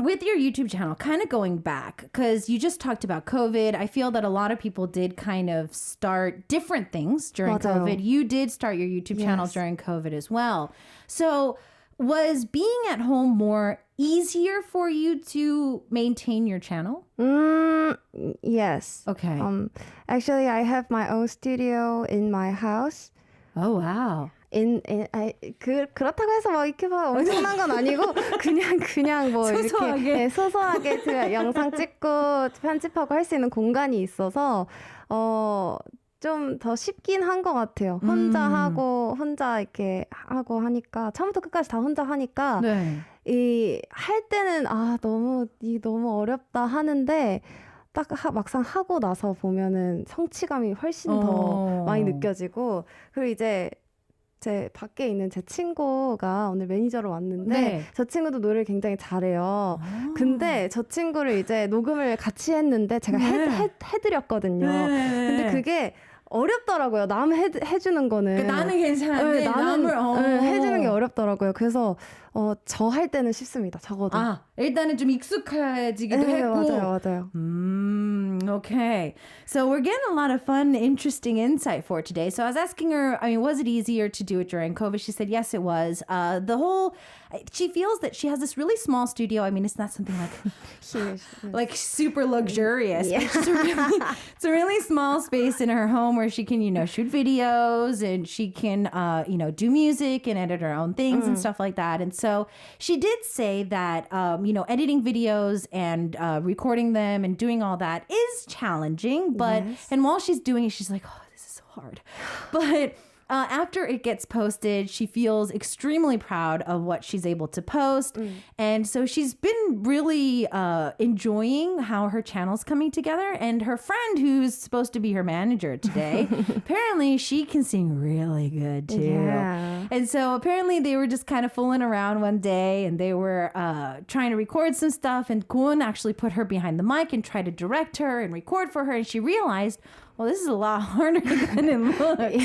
with your YouTube channel, kind of going back, because you just talked about COVID, I feel that a lot of people did kind of start different things during 맞아요. COVID. You did start your YouTube channel during COVID as well. So was being at home more easier for you to maintain your channel? Yes. Okay. Actually, I have my own studio in my house. Oh, wow. 그렇다고 해서 막 이렇게 막 엄청난 건 아니고 그냥 뭐 소소하게. 이렇게 소소하게 제가 영상 찍고 편집하고 할 수 있는 공간이 있어서 좀 더 쉽긴 한 것 같아요. 혼자 하고 혼자 이렇게 하고 하니까 처음부터 끝까지 다 혼자 하니까 네. 할 때는 너무 어렵다 하는데 딱 막상 하고 나서 보면은 성취감이 훨씬 더 많이 느껴지고 그리고 이제 제 밖에 있는 제 친구가 오늘 매니저로 왔는데 네. 저 친구도 노래를 굉장히 잘해요. 근데 저 친구를 이제 녹음을 같이 했는데 제가 해드렸거든요. 근데 그게 어렵더라고요. 남 해주는 거는. 나는 괜찮은데 남을 해주는 게 어렵더라고요. 그래서 저 할 때는 쉽습니다. 적어도. 일단은 좀 익숙해지기도 했고. 맞아요. Okay. So we're getting a lot of fun, interesting insight for today. So I was asking her, was it easier to do it during COVID? She said, yes, it was. She feels that she has this really small studio. It's not something like huge, like super luxurious. Yeah. It's a really small space in her home where she can, shoot videos and she can, do music and edit her own things and stuff like that. And so she did say that, editing videos and recording them and doing all that is challenging. But and while she's doing it, she's like, oh, this is so hard. But after it gets posted, she feels extremely proud of what she's able to post. And so she's been really enjoying how her channel's coming together. And her friend, who's supposed to be her manager today, apparently she can sing really good too. Yeah. And so apparently they were just kind of fooling around one day and they were trying to record some stuff. And Gowoon actually put her behind the mic and tried to direct her and record for her. And she realized, well, this is a lot harder than it looks.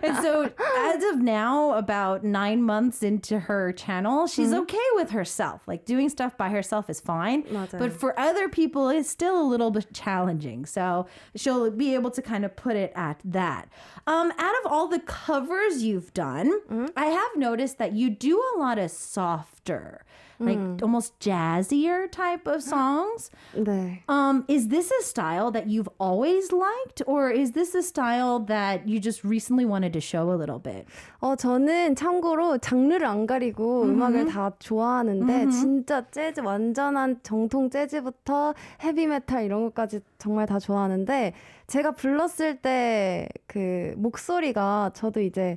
And so as of now, about 9 months into her channel, she's okay with herself. Like doing stuff by herself is fine. 맞아요. But for other people, it's still a little bit challenging. So she'll be able to kind of put it at that. Out of all the covers you've done, I have noticed that you do a lot of softer, like almost jazzier type of songs. 네. Is this a style that you've always liked, or is this a style that you just recently wanted to show a little bit? 저는 참고로 장르를 안 가리고 음악을 다 좋아하는데 진짜 재즈 완전한 정통 재즈부터 헤비메탈 이런 것까지 정말 다 좋아하는데 제가 불렀을 때 그 목소리가 저도 이제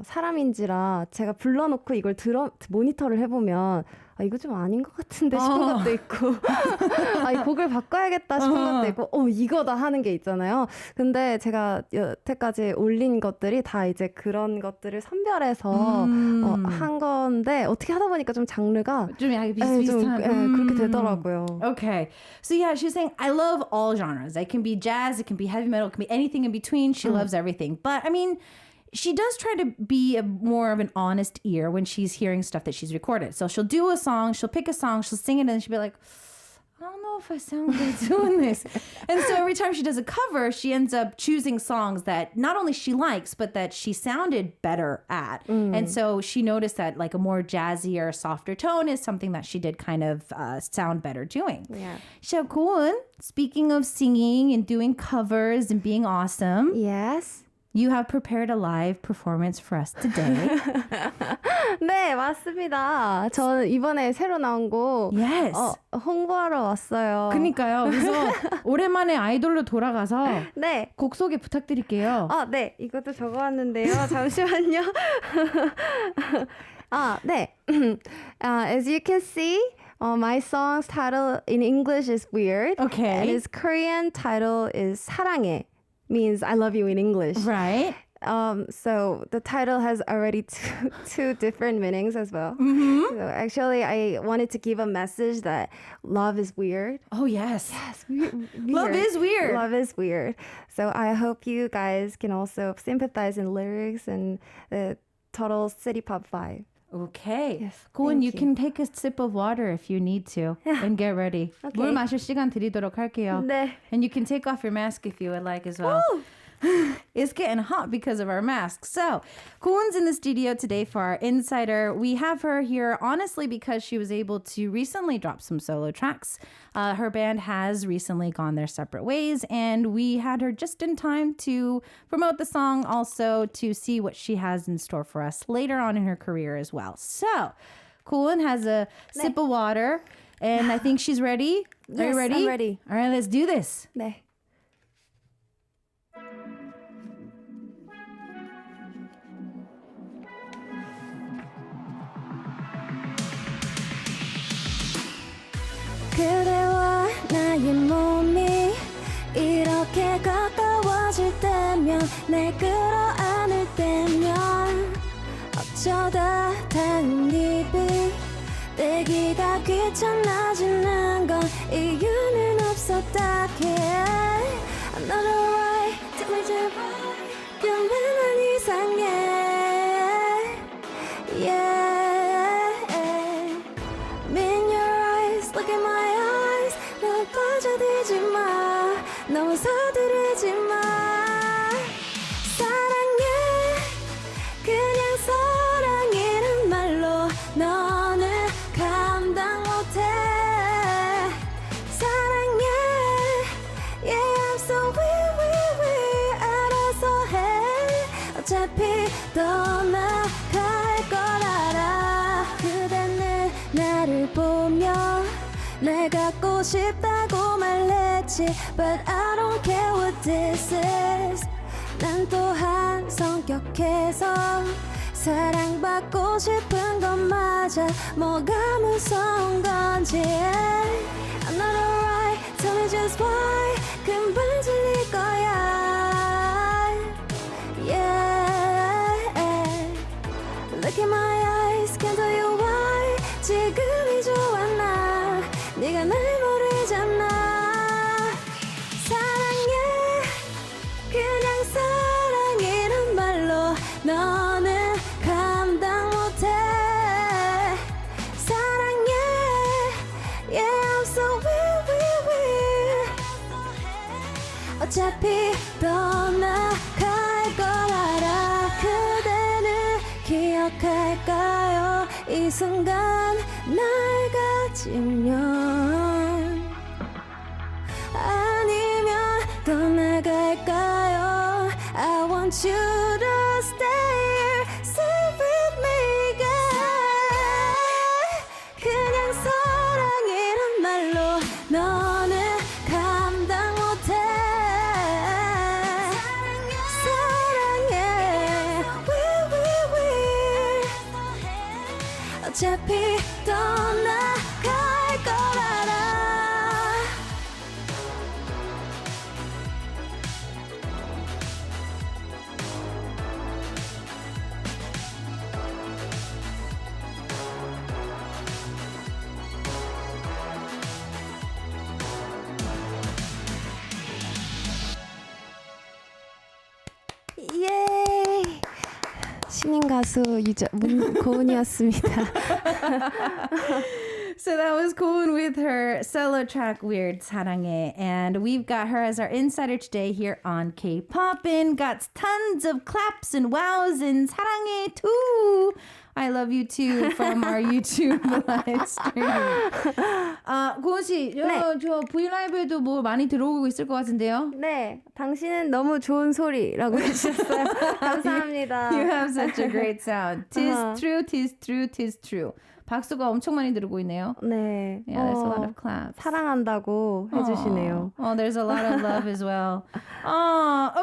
사람인지라 제가 불러놓고 이걸 모니터를 해보면 이거 좀 아닌 것 같은데 싶은 것도 있고 이 곡을 바꿔야겠다 싶은 것도 있고 이거다 하는 게 있잖아요. 근데 제가 여태까지 올린 것들이 다 이제 그런 것들을 선별해서 한 건데 어떻게 하다 보니까 좀 장르가 좀 약간 비슷비슷한 그렇게 되더라고요. Okay. So yeah, she's saying, I love all genres. It can be jazz, it can be heavy metal, it can be anything in between. She loves everything. But she does try to be more of an honest ear when she's hearing stuff that she's recorded. So she'll do a song, she'll pick a song, she'll sing it, and then she'll be like, I don't know if I sound good doing this. And so every time she does a cover, she ends up choosing songs that not only she likes, but that she sounded better at. And so she noticed that like a more jazzy or softer tone is something that she did kind of sound better doing. Yeah. So Gowoon, speaking of singing and doing covers and being awesome. Yes. You have prepared a live performance for us today. 네, 맞습니다. 저 이번에 새로 나온 곡 Yes. 홍보하러 왔어요. 그러니까요. 그래서 오랜만에 아이돌로 돌아가서 네. 곡 소개 부탁드릴게요. 네. 이것도 적어왔는데요. 잠시만요. 네. As you can see, my song's title in English is weird. Okay. And its Korean title is 사랑해. Means I love you in English. Right. So the title has already two different meanings as well. So actually, I wanted to give a message that love is weird. Oh, yes. Yes, weird. Love is weird. Love is weird. So I hope you guys can also sympathize in lyrics and the total city pop vibe. Okay. Yes, Gowoon, thank you can take a sip of water if you need to and get ready. Okay. 물 마실 시간 드리도록 할게요. 네. And you can take off your mask if you would like as well. It's getting hot because of our masks. So, Gowoon's in the studio today for our Insider. We have her here, honestly, because she was able to recently drop some solo tracks. Her band has recently gone their separate ways, and we had her just in time to promote the song, also to see what she has in store for us later on in her career as well. So, Gowoon has a sip of water, and I think she's ready. Are you Yes, ready? I'm ready. All right, let's do this. 네. 그대와 나의 몸이 이렇게 가까워질 때면 날 끌어안을 때면 어쩌다 닿은 입이 떼기가 귀찮아지는 건 이유는 없었다기에 Another way, tell me 제발 변변한 이상해 Yeah In your eyes, look in my eyes 널 빠져들지 마 너무 서두르지 마 사랑해 그냥 사랑이란 말로 너는 감당 못해 사랑해 Yeah I'm so we 알아서 해 어차피 떠나갈 걸 알아 그대는 나를 보며 날 갖고 싶다고 말했지 But I don't care what this is 난 또한 성격해서 사랑받고 싶은 건 맞아 뭐가 무서운 건지 I'm not alright Tell me just why 금방 질릴 거야 Yeah Look in my eyes Can't tell you why 지금이 좋아 나 네가 날 모르잖아 사랑해 그냥 사랑이란 말로 너는 감당 못해 사랑해 Yeah I'm so we 어차피 떠나갈 걸 알아 그대는 기억할까요 이 순간 날 가지면 아니면 떠나갈까요 I want you to stay here stay with me girl 그냥 사랑이란 말로 너는 감당 못해 사랑해 we 어차피 떠나갈 걸 알아 예 신인 가수 고은이었습니다. So that was Gowoon with her solo track Weird 사랑해, and we've got her as our insider today here on K-Poppin. Got tons of claps and wows and 사랑해 too. I love you too from our YouTube live stream. 고은 씨, 저 VLive에도 뭐 많이 들어오고 있을 것 같은데요? 네, 당신은 너무 좋은 소리라고 해주셨어요. 감사합니다. You have such a great sound. Tis true, tis true, tis true. 박수가 엄청 많이 들어오고 있네요. 네. Yeah, there's a lot of claps. 사랑한다고 해주시네요. Oh, there's a lot of love as well.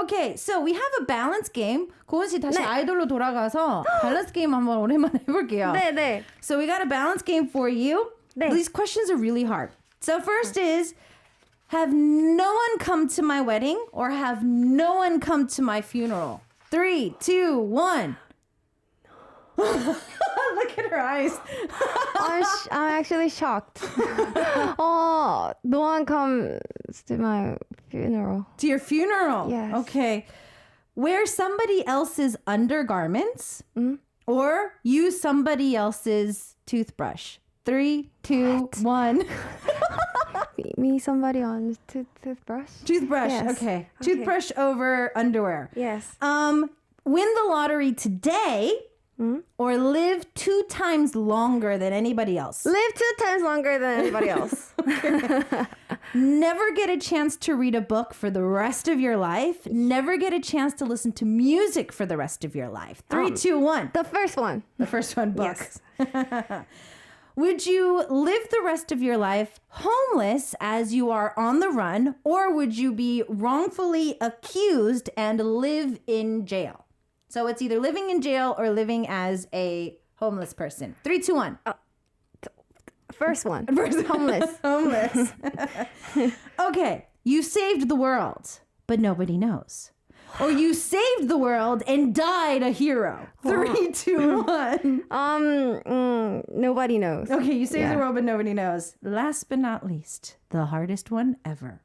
Okay, so we have a balance game. 고은 씨 다시 아이돌로 돌아가서 밸런스 게임 한번 오랜만에 해볼게요. 네. So we got a balance game for you. 네. These questions are really hard. So first is, have no one come to my wedding or have no one come to my funeral? 3, 2, 1. Look at her eyes. I'm actually shocked. No one comes to my funeral. To your funeral? Yes. Okay. Wear somebody else's undergarments or use somebody else's toothbrush. 3, 2, 1. Me, somebody on toothbrush? Toothbrush, Yes. okay. Toothbrush over underwear. Yes. Win the lottery today or live 2 times longer than anybody else. Live 2 times longer than anybody else. Never get a chance to read a book for the rest of your life. Never get a chance to listen to music for the rest of your life. 3, 2, 1. The first one. The first one, books. Yes. Would you live the rest of your life homeless as you are on the run, or would you be wrongfully accused and live in jail? So it's either living in jail or living as a homeless person. 3, 2, 1. First one. First, homeless. Homeless. Okay. You saved the world, but nobody knows. Or you saved the world and died a hero. 3, 2, 1. Nobody knows. Okay, you saved the world, but nobody knows. Last but not least, the hardest one ever.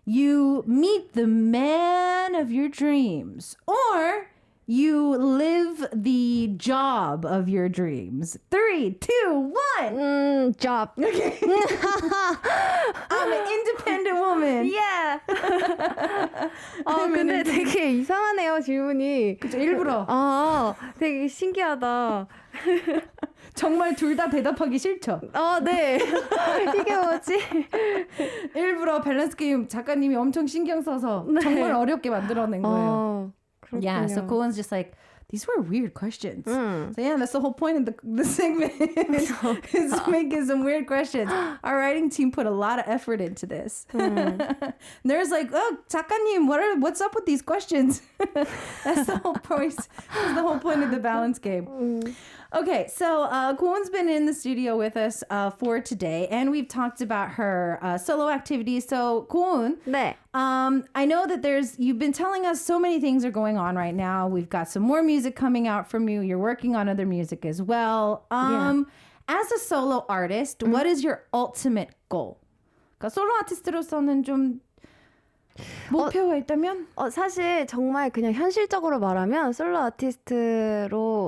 You meet the man of your dreams, or you live the job of your dreams. 3, 2, 1. Job. Okay. I'm an independent woman. Yeah. 근데 되게 이상하네요, 질문이. 그쵸, 일부러. 되게 신기하다. 정말 둘 다 대답하기 싫죠? 네. 이게 뭐지? 일부러 밸런스 게임 작가님이 엄청 신경 써서 정말 어렵게 만들어낸 거예요. 그렇군요. Yeah, so Gowoon's just like, these were weird questions. So yeah, that's the whole point of the segment is making some weird questions. Our writing team put a lot of effort into this. There's like, oh, 작가님, what's up with these questions? That's the whole point. That's the whole point of the balance game. Okay, so Gowoon's been in the studio with us for today, and we've talked about her solo activities. So Gowoon, 네. I know that you've been telling us so many things are going on right now. We've got some more music coming out from you. You're working on other music as well. As a solo artist, what is your ultimate goal? 그러니까 솔로 아티스트로서는 좀 목표가 있다면? 사실 정말 그냥 현실적으로 말하면 솔로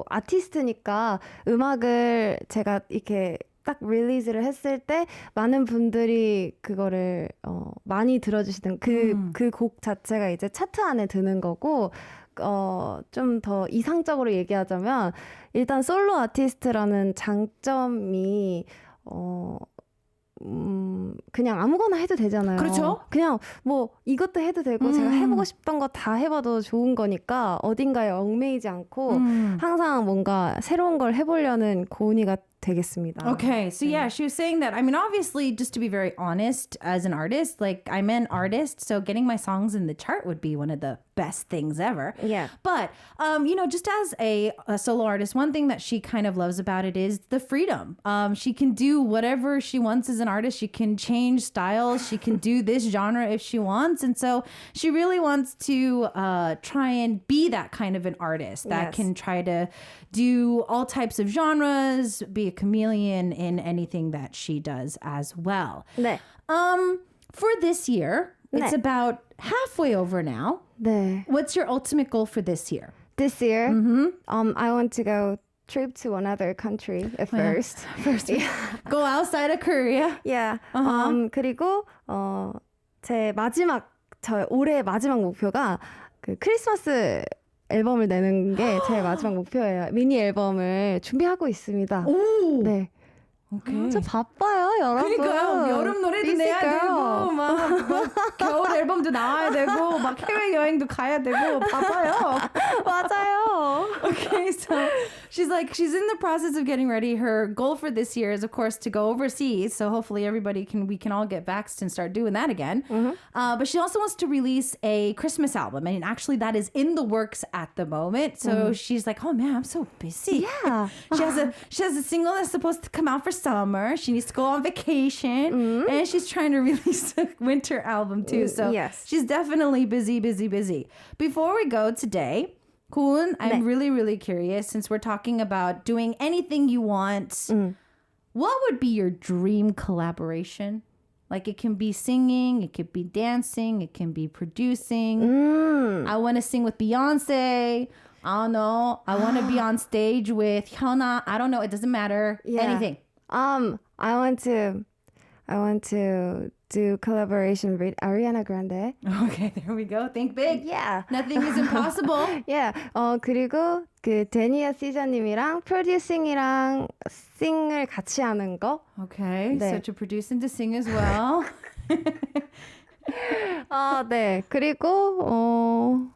아티스트니까 음악을 제가 이렇게 딱 릴리즈를 했을 때 많은 분들이 그거를 많이 들어주시는 그 곡 자체가 이제 차트 안에 드는 거고 좀 더 이상적으로 얘기하자면 일단 솔로 아티스트라는 장점이 그냥 아무거나 해도 되잖아요. 그렇죠. 그냥 뭐 이것도 해도 되고 제가 해보고 싶던 거 다 해봐도 좋은 거니까 어딘가에 얽매이지 않고 항상 뭔가 새로운 걸 해보려는 고은이가 되겠습니다. Okay, so yeah, she was saying that. I mean, obviously, just to be very honest, as an artist, like I'm an artist, so getting my songs in the chart would be one of the best things ever. Yeah. But, just as a solo artist, one thing that she kind of loves about it is the freedom. She can do whatever she wants as an artist. She can change styles. She can do this genre if she wants. And so she really wants to try and be that kind of an artist that can try to do all types of genres, be a chameleon in anything that she does as well. 네. For this year, it's about halfway over now. 네. What's your ultimate goal for this year? This year, I want to go trip to another country at first. Go outside of Korea. Yeah. 그리고 제 올해 마지막 목표가 그 크리스마스 앨범을 내는 게 제 마지막 목표예요. 미니 앨범을 준비하고 있습니다. 오. 네. 오케이. 저 바빠요, 여러분. 그러니까요. 여름 노래도 내야 되고 막 겨울 앨범도 나와야 되고 막 해외 여행도 가야 되고 바빠요. 맞아요. Okay, so she's in the process of getting ready. Her goal for this year is, of course, to go overseas. So hopefully we can all get vaxxed and start doing that again. But she also wants to release a Christmas album. I mean, actually, that is in the works at the moment. So she's like, oh man, I'm so busy. Yeah. She has a single that's supposed to come out for summer. She needs to go on vacation. And she's trying to release a winter album too. So she's definitely busy. Before we go today, Gowoon, I'm really, really curious, since we're talking about doing anything you want, what would be your dream collaboration? Like, it can be singing, it could be dancing, it can be producing. I want to sing with Beyonce, I don't know. I want to be on stage with Hyuna. I don't know. It doesn't matter. Yeah. Anything. I want to do collaboration with Ariana Grande. Okay, there we go. Think big. Yeah. Nothing is impossible. Yeah. 그리고 그 데니아 시저님이랑 프로듀싱이랑 싱을 같이 하는 거. Okay, 네. so to produce and to sing as well. 네. 그리고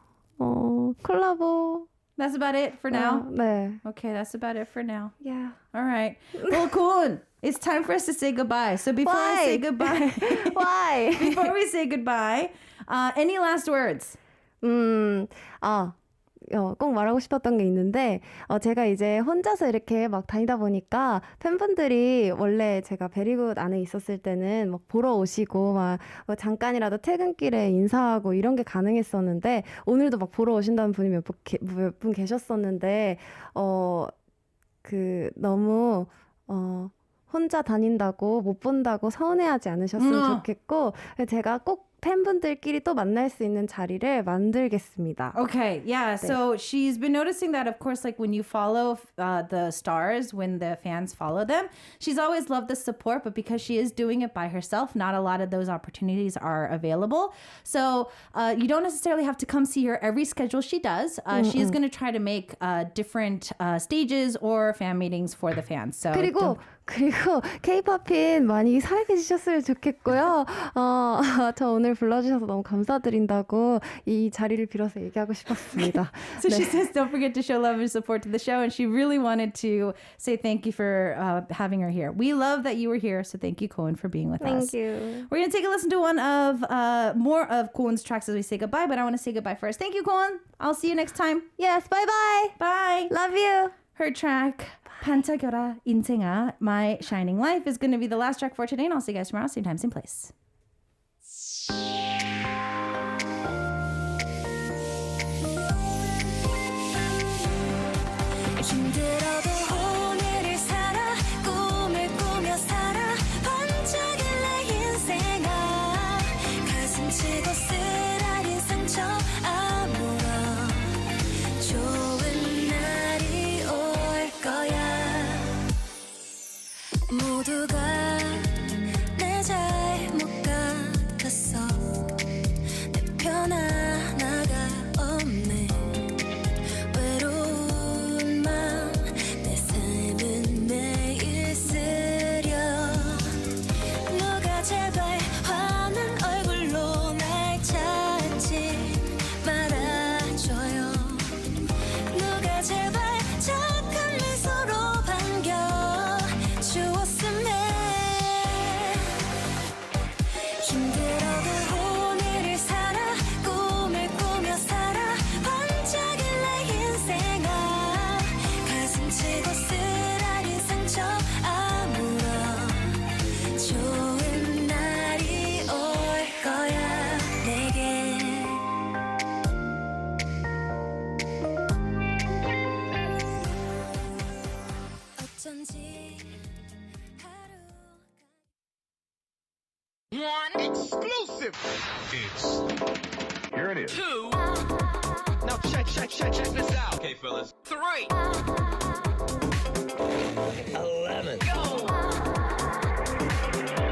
콜라보. That's about it for now. 네. Okay, that's about it for now. Yeah. All right. Well, Gowoon, it's time for us to say goodbye. So before I say goodbye, Why? before we say goodbye, any last words? 꼭 말하고 싶었던 게 있는데 제가 이제 혼자서 이렇게 막 다니다 보니까 팬분들이 원래 제가 베리굿 안에 있었을 때는 막 보러 오시고 막 잠깐이라도 퇴근길에 인사하고 이런 게 가능했었는데 오늘도 막 보러 오신다는 분이 몇 분 계셨었는데 그 너무 혼자 다닌다고 못 본다고 서운해하지 않으셨으면 좋겠고 제가 꼭 팬분들끼리 또 만날 수 있는 자리를 만들겠습니다. Okay, yeah. So she's been noticing that, of course, like when you follow the stars, when the fans follow them, she's always loved the support, but because she is doing it by herself, not a lot of those opportunities are available. So you don't necessarily have to come see her every schedule she does. She is going to try to make different stages or fan meetings for the fans. So 그리고 K-Poppin 많이 사랑해 주셨으면 좋겠고요. 저 오늘 불러주셔서 너무 감사드린다고 이 자리를 빌어서 얘기하고 싶었습니다. So she says don't forget to show love and support to the show, and she really wanted to say thank you for having her here. We love that you were here, so thank you, Gowoon, for being with us. Thank you. We're going to take a listen to one of more of Gowoon's tracks as we say goodbye, but I want to say goodbye first. Thank you, Gowoon. I'll see you next time. Yes, bye-bye. Bye. Love you. Her track, 반짝여라 인생아, My Shining Life, is going to be the last track for today, and I'll see you guys tomorrow, same time, same place. 힘들어도 오늘을 살아 꿈을 꾸며 살아 반짝일래 인생아 가슴 치고 쓰라린 상처 아물어 좋은 날이 올 거야 모두가 내 잘못 같았어 내 편 하나가 없네 외로운 맘 내 삶은 매일 쓰려 누가 제발 화난 얼굴로 날 찾지 말아줘요 누가 제발 착한 미소로 반겨주었으면 힘들어도 오늘을 살아 꿈을 꾸며 살아 반짝일래 인생아 가슴 치고 쓰라린 상처 아물어 좋은 날이 올 거야 내게 어쩐지 One exclusive. Here it is. Two. Now check this out. Okay, fellas. 3. 11. Go.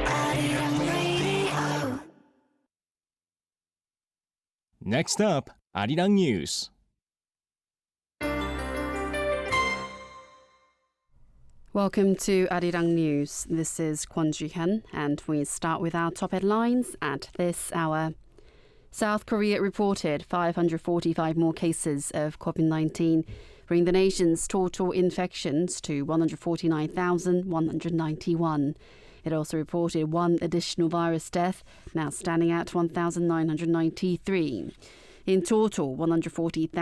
Arirang Radio. Next up, Arirang News. Welcome to Arirang News. This is Kwon Ji-hyun, and we start with our top headlines at this hour. South Korea reported 545 more cases of COVID-19, bringing the nation's total infections to 149,191. It also reported one additional virus death, now standing at 1,993. In total, 140,000